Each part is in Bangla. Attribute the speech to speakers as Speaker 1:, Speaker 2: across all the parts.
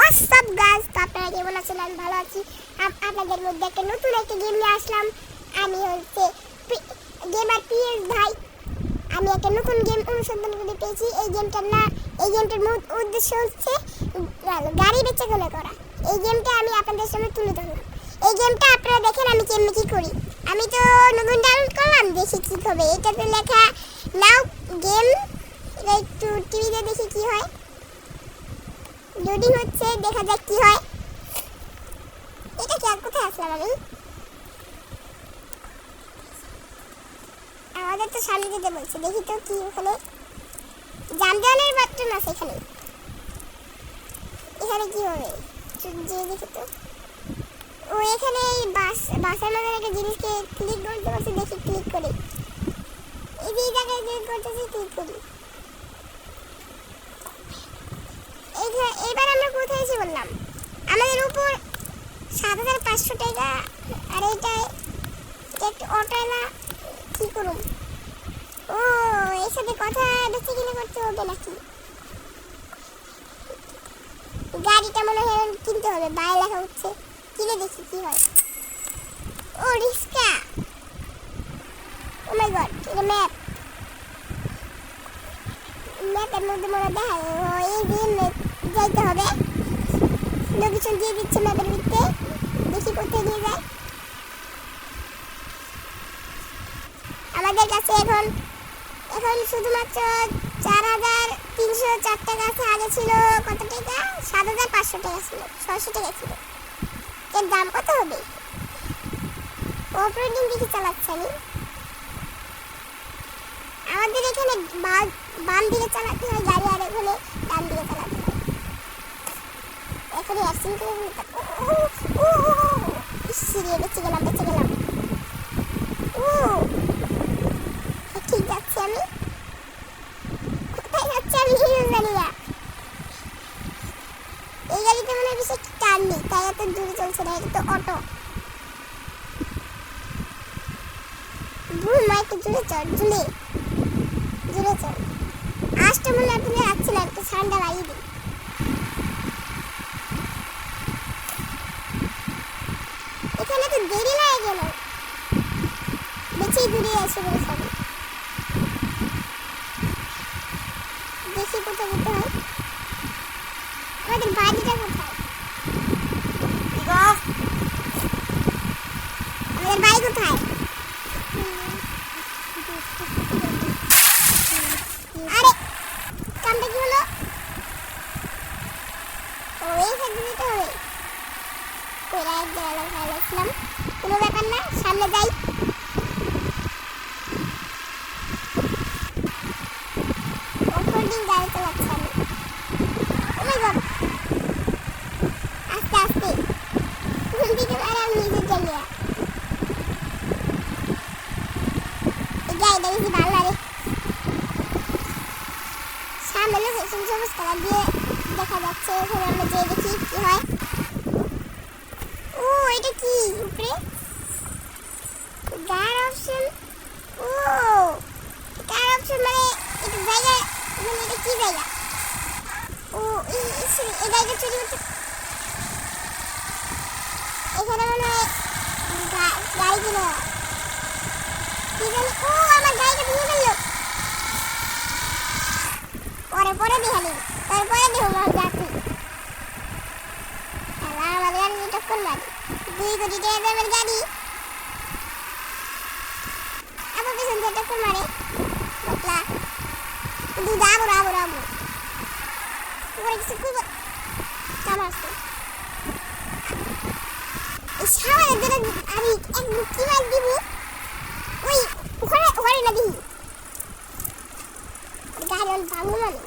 Speaker 1: হোয়াটসঅ্যাপ গাইস, তো আপনারা কেমন আছেন? আমি ভালো আছি। আপনাদের মধ্যে একটা নতুন একটা গেম নিয়ে আসলাম। আমি হচ্ছে গেমার পিএস ভাই। আমি একটা নতুন গেম অনুসন্ধান করে পেয়েছি। এই গেমটার মূল উদ্দেশ্য হচ্ছে গাড়ি বেচাকেনা করা। এই গেমটা আমি আপনাদের সামনে তুলে ধরলাম। এই গেমটা আপনারা দেখেন আমি কেমনি কি করি। আমি তো নতুন ডাউনলোড করলাম, দেখি কি হবে। এটাতে লেখা নাও গেম। এটা একটু টিভিতে দেখি কি হয়। লোডিং হচ্ছে, দেখা যাক কি হয়। এটা কি আর কোথায় আসলাম আমি? আমাদের তো সামনে যেতে বলছে, দেখি তো কি ওখানে যানবাহনের বাটন আছে। এখানে কি হবে যে দেখি তো। ও এখানে বাসের মধ্যে একটা জিনিসকে ক্লিক করতে বলছে, দেখি ক্লিক করি। এই যে জায়গায় ক্লিক করতেছি, ক্লিক করি। এবার আমরা কোথায় এসে বললাম? আমাদের উপর ৭৫০০ টাকা। আর এইটাই একটা অটোলা কি করুন? ও এর সাথে কথা বেশি কিনে করতে হবে নাকি? গাড়িটা মনে হয় কিনতে হবে, বাইরে লেখা হচ্ছে। কিনে দেখি কি হয়। ও রিস্কা, ও মাই গড, এটা ম্যাপের মধ্যে মনে দেখা এই যে যাইতে হবে। লোকেশন দিয়ে দিচ্ছে ম্যাপের ভিতরে, দেখি কোথায় নিয়ে যায়। আমাদের কাছে এখন শুধুমাত্র ৪৩০৪ টাকা আছে। আগে ছিল কত টাকা? ৭৫০০ টাকা ছিল, ৬০০ টাকা ছিল। এর দাম কত হবে? অপারেটিং দিকে চালাচ্ছি আমি। আমাদের এখানে বাম দিকে চালাতে হয় গাড়ি, আর এখানে ডান দিকে চালাতে হয়। এখানে অ্যাক্সিডেন্ট করে সিরিয়ে বেঁচে গেলাম। ঠিক যাচ্ছি আমি। কোথায় যাচ্ছি আমি জানি না। এই গাড়িতে মনে হয় বেশি টান নেই, তাই এত দূরে চলছে না। এটা তো অটো। মা একটু জোরে চল, জোরে চল। আজটা মনে হয় তুমি যাচ্ছি না, একটু ঠান্ডা লাগিয়ে দিই। এখানে তো দেরি লাগে গেল, বেশি দূরে এসে বলেছি আমি। দেখি কোথায় যেতে হয়। আমাদের বাড়িটা কোথায়? আমাদের বাড়ি কোথায়? আরে কামটা কি হলো? ও এই সাইডে যেতে হবে। কোরা এক জায়গায় খাইলাম, কোনো ব্যাপার না, সামনে যাই। অফরোডিং গাড়ি চালাচ্ছি আমি। ও মাই গড, আস্তে আস্তে কোন দিকে আর আমি নিজে চালিয়ে। এই গাড়িটা বেশি ভালো লাগে। সামনে লোকেশন সবুজ কালার দিয়ে দেখা যাচ্ছে। এখানে আমরা যেয়ে দেখি কি হয়। ও এটা কি উপরে কার অপশন? ও কার অপশন মানে এটা জায়গা, মানে এটা কি জায়গা? ও এই জায়গা চুরি করতে এখানে মনে হয় গাড়ি কিনে কি জানি। ও আমার গাড়িটা ভেঙে ফেললো। পরে দেখালি, তারপরে দেখো আমার যাত্রী। আমার গাড়ি টক্কর মারি। ২ কোটি টাকা দামের গাড়ি আবার পেছন থেকে টক্কর মারে। বটলা আবু উপরে কিছু করবো কামারছে। এই সামনের জন্য আমি এক মুক্তি মার দিব। ওই ওখানে না দিই গাড়ি অনেক ভাঙবো মানে।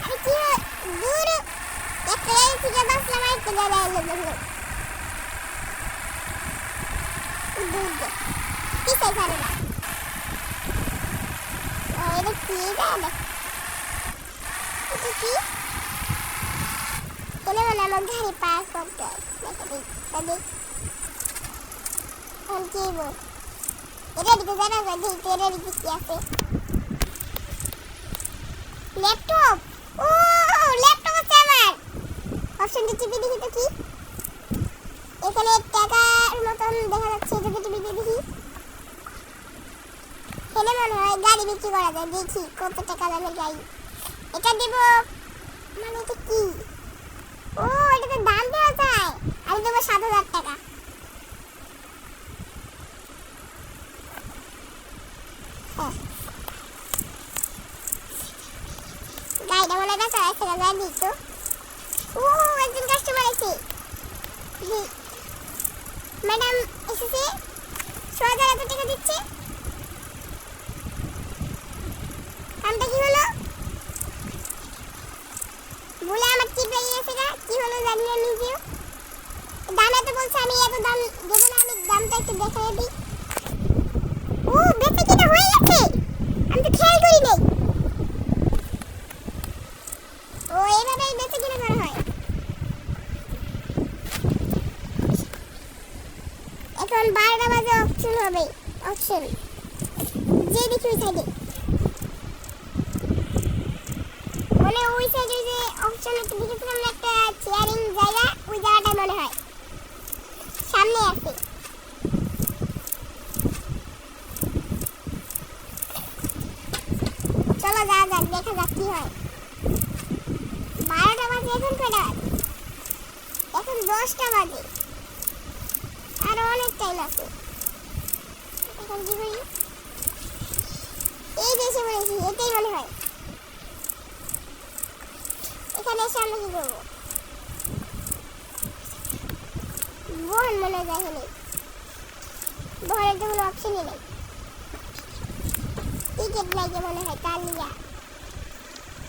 Speaker 1: আমি কি দূর একটা গাড়ি থেকে বাঁচলাম, একটা গাড়ি আইলো দেখলো দূর দিয়ে পিছাই পারে না। এটা কি দেখ, এটা কি এলে মানে আমার গাড়ি পাস করতে হয়। এখন কি হইব? এটার ভিতরে জানা যায় দেখি তো এটার ভিতরে কি আছে। ল্যাপটপ। ও ল্যাপটপ আছে আমার। অপশনটা টিপে দেখি তো কি। এখানে টাকার মতন দেখা যাচ্ছে, এটাকে টিপে দেখি। এখানে মনে হয় গাড়ি বিক্রি করা যায়, দেখি কত টাকা দামের গাড়ি। এটা দেব, মানে এটা কি? ও এটাতে দাম দেওয়া যায়। আমি দেবো 7,000 টাকা। গাড়িটা মনে বেচা আছে, গাড়ি দিই তো। ও একজন কাস্টমার আছে। ম্যাডাম এসেছে, 6,000 এত টাকা দিচ্ছে। কামটা কি হলো? বলে আমার চিপ লেগে গেছে গা, কি হলো জানি না নিজেও। দাম এত বলছে, আমি এত দাম দেবো না, আমি দামটা একটু দেখাই দিই। ও বেচে কিনা হয়ে গেছে, আমি তো খেয়াল করি নাই। ও এইভাবেই বেচে কিনা করা হয়। এখন 12টা বাজে অপশন হবে, অপশন যে দেখি ওই সাইডে, মানে ওই সাইডে যে অপশন একটা দেখেছিলাম একটা চেয়ারিং জায়গা, ওই জায়গাটা মনে হয় সামনে আছে। চলো যা যাক, দেখা যাক কি হয়। 12টা বাজে, এখন কয়টা বাজে? এখন 10টা বাজে, আরো অনেক টাইম আছে। এখন কি করি? এই দেশে বলেছি, এটাই মনে হয়। এখানে এসে আমরা কি করবো? বহন মনে যায় এখানে, বহনের তো কোনো অপশনই নেই। টিকিট লাগে মনে হয়, তার লিয়া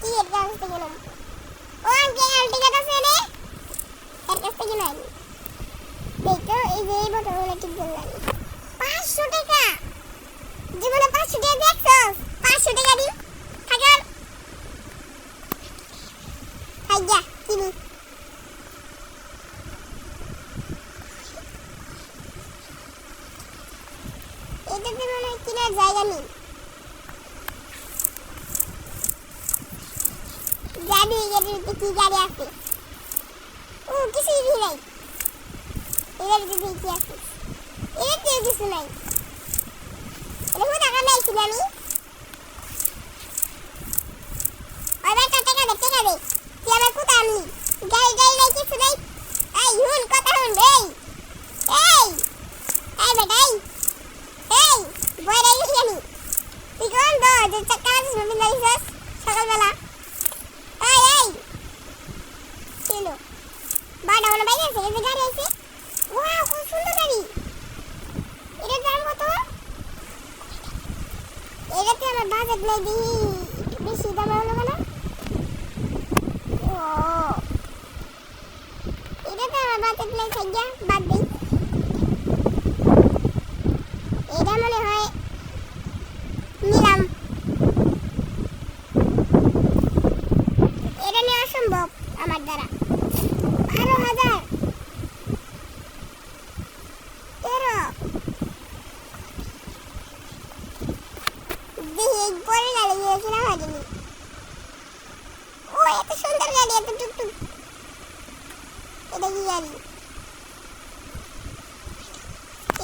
Speaker 1: টিকিট কাছ থেকে নেব। ও আঙ্কেল টিকিট আছে রে, তার কাছ থেকে নাই। দেখো এই যে এই বোতল মনে টিকিট লাগে 500 টাকা। জীবনে 500 টাকা দেখছো? 500 টাকা দিই থাকার হাইয়া কিনি। এটাতে মনে হয় কেনার জায়গা নেই। গাড়ি গাড়িতে কি গাড়ি আছে? ও কিছুই নাই, এটাতে দেখি আছে, এটাতে কিছু নাই। এটা কোন টাকা নাইছিল আমি। ওই বেটা টাকা দে, টাকা দে। তুই আমার কোথায় আনলি? গাড়ি গাড়ি নাই, কিছু নাই। এই হুন কথা হুন, এই এই এই বেটা এই এই বই রে জানি তুই কোন দো যে টাকা আছে শুনবি নাইছস সকালবেলা। এই এই চলো বাড়া ওনা বাইরে আছে, এই যে গাড়ি আছে। ওয়াও খুব সুন্দর গাড়ি। এটার দাম কত? এটাতে আমার বাজেট নাই, দেখি একটু বেশি দাম হলো কেন? ও এটাতে আমার বাজেট নাই, থাইয়া বাদ দিই। এটা মনে হয় নিলাম, এটা নেওয়া সম্ভব আমার দ্বারা। 12,000 13 দেখি পরে গাড়ি গিয়েছিল হয়নি। ও এত সুন্দর গাড়ি, এত টুকটুক। এটা কি গাড়ি?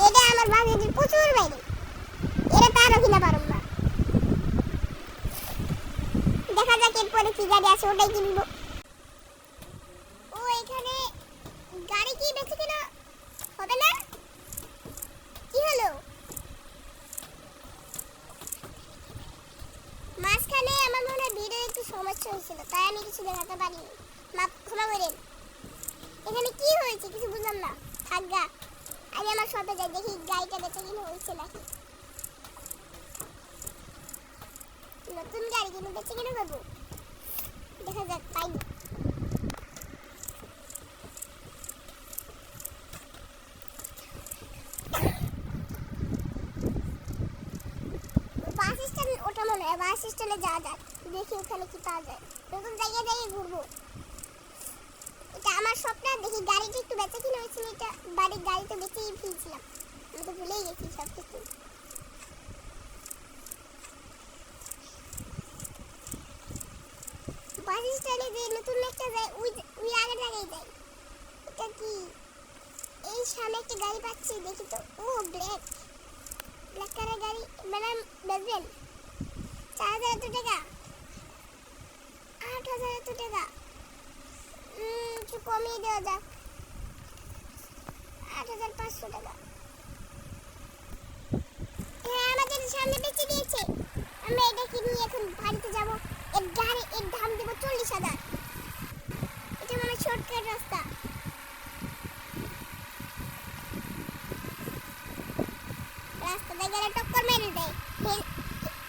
Speaker 1: এটা আমার বাজেটের প্রচুর বাইরে, এটা তারও কিনা পারব না। দেখা যাক এরপরে কি গাড়ি আছে, ওটাই কিনবো। ও এখানে গাড়ি কি বেশি কিনা হবে না? কি হলো? মাঝখানে আমার মনে হয় ভিডিও একটু সমস্যা হয়েছিল, তাই আমি কিছু দেখাতে পারিনি, মাপ ক্ষমা করেন। এখানে কি হয়েছে কিছু বুঝলাম না। থাকগা আমি আমার শপে যাই, দেখি গাড়িটা বেচে কিনা হয়েছে নাকি। নতুন গাড়ি কিনে বেচে কিনা পাবো, দেখা যাক পাই। বাস স্ট্যান্ড ওটা মনে হয়, বাস স্ট্যান্ডে যাওয়া যাক, দেখি ওখানে কি পাওয়া যায়। নতুন জায়গায় জায়গায় ঘুরবো। এটা আমার স্বপ্ন, দেখি গাড়িটা একটু বেচে কিনা হয়েছিল। এটা বাড়ির গাড়ি তো বেচেই ফেলছিলাম, আমি তো ভুলেই গেছি সব কিছু। বাস স্ট্যান্ডে যে নতুন একটা যায় ওই আগের জায়গায় যায়। এটা কি এই সামনে একটা গাড়ি পাচ্ছি, দেখি তো। ও ব্ল্যাক কালার গাড়ি। ম্যাডাম বেচবেন? 4000 এত টাকা, 8000 এত টাকা, একটু কমিয়ে দেওয়া যাক, 8500 টাকা। হ্যাঁ, আমাদের সামনে বেচে দিয়েছে। আমরা এটা কিনে এখন বাড়িতে যাব। এর দাম দেবো 40000। এটা মানে শর্টকাট রাস্তা। রাস্তাতে গেলে টক্কর মেরে দেয়,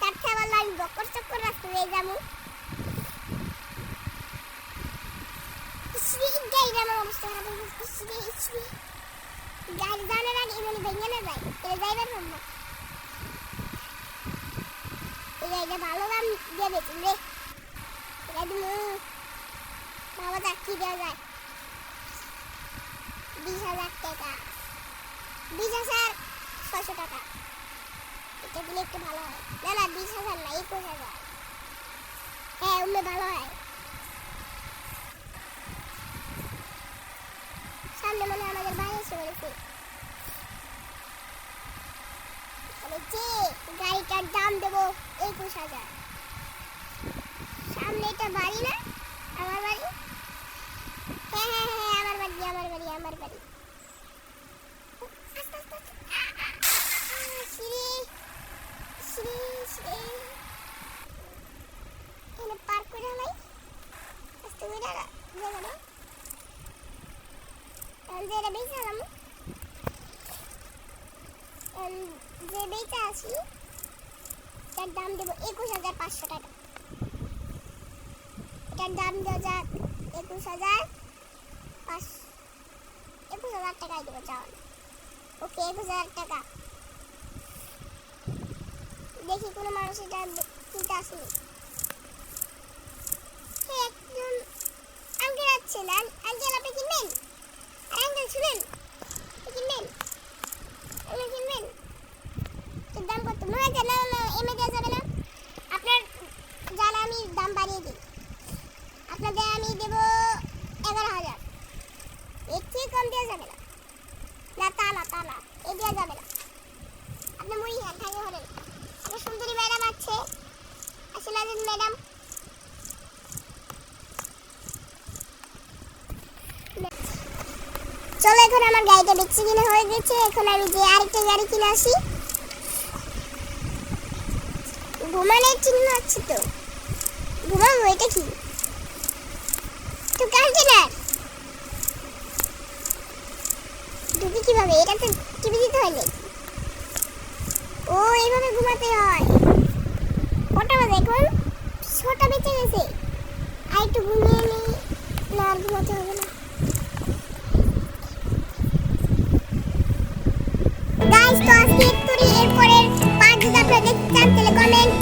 Speaker 1: তার থেকে আবার লাইন বক্কর চক্কর রাস্তা দিয়ে যাবো। গাড়ির আমার অবস্থা খারাপ হয়ে গেছে। গাড়ি জানার আগে এমনি ভেঙে না যায়, এটা যাইবার সম্ভব। এই গাড়িটা ভালো দাম দিয়ে বেচুন রে। এটা দিমু বাবা, যাক কি দেওয়া যায়? 20000 টাকা, 20600 টাকা। এটা দিলে একটু ভালো হয়। না না, 20000 না, 21000। হ্যাঁ, উমে ভালো হয়। সামনে মনে হয় আমাদের বাড়ি এসে বলেছে। যে গাড়িটার দাম দেবো 21000। সামনে এটা বাড়ি না? আমার বাড়ি? হ্যাঁ হ্যাঁ হ্যাঁ, আমার বাড়ি। আস্তে আস্তে এখানে পার্ক করে নাই, আস্তে করে জায়গাটা যেটা বেঁচে আলাম, যে বেঁচে আসি তার দাম দেবো 21500 টাকা। এটার দাম দেওয়া যাক 21000 টাকায় দেবো। চাওয়ান ওকে, 21000 টাকা। দেখি কোনো মানুষ এটা কিনতে আসেনি। একজন আঙ্কেল আসছেন। আঙ্কেল, আপনি কিনবেন? আঙ্কেল শুনেন, কিনবেন? এর দাম কত? 9000। না না, এমএ দেওয়া যাবে না। আপনার জানা আমি দাম বাড়িয়ে দিই। আপনাদের আমি দেবো 11000। এর থেকে কম দেওয়া যাবে না। না, তা না, এ দেওয়া যাবে না। আপনি মুড়ি খান, খাইয়ে হলেন। একটা সুন্দরী ম্যাডাম আছে, আসলে ম্যাডাম। চলো, এখন আমার গাড়িটা বেচে কিনে হয়ে গেছে। এখন আমি যে আরেকটা গাড়ি কিনে আসি। ঘুমানোর চিহ্ন আছে তো, ঘুমাবো। এটা কি? তো কন্টেনার ঢুকে কিভাবে? এটা তো টিপে দিতে হয় নাকি? ও, এইভাবে ঘুমাতে হয়। কটা বাজে এখন? 6টা বেঁচে গেছে। আর একটু ঘুমিয়ে নি, না আর ঘুমাতে হবে না। গাইস, তো আজকে এরপরের পার্ট যদি আপনারা দেখতে চান তাহলে কমেন্ট